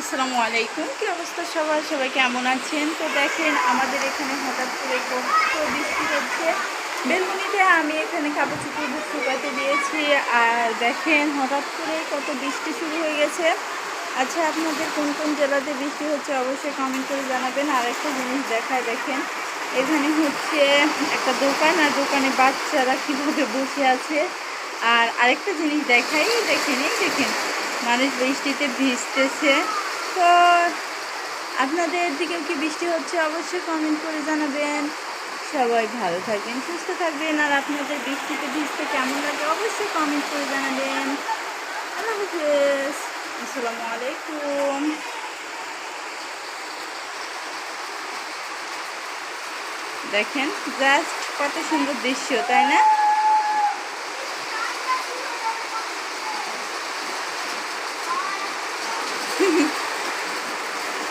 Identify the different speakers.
Speaker 1: আসসালামু আলাইকুম। কি অবস্থা সবার? সবাই কেমন আছেন? তো দেখেন আমাদের এখানে হঠাৎ করে কত বৃষ্টি হচ্ছে। বেলকুনিতে আমি এখানে কাপড় চোপড় শুকাতে দিয়েছি। আর দেখেন হঠাৎ করে কত বৃষ্টি শুরু হয়ে গেছে। আচ্ছা, আপনাদের কোন কোন জেলাতে বৃষ্টি হচ্ছে অবশ্যই কমেন্ট করে জানাবেন। আর একটা জিনিস দেখায়, দেখেন এখানে হচ্ছে একটা দোকান, আর দোকানে বাচ্চারা কিভাবে বসে আছে। আর আরেকটা জিনিস দেখাই, দেখেন এই দেখেন মানুষ বৃষ্টিতে ভিজতেছে। তো আপনাদের দিকেও কি বৃষ্টি হচ্ছে অবশ্যই কমেন্ট করে জানাবেন। সবাই ভালো থাকবেন, সুস্থ থাকবেন। আর আপনাদের বৃষ্টিতে ভিজতে কেমন লাগে অবশ্যই কমেন্ট করে জানাবেন। আল্লাহ হাফেজ। আসসালামু আলাইকুম। দেখেন জাস্ট কত সুন্দর দৃশ্য, তাই না?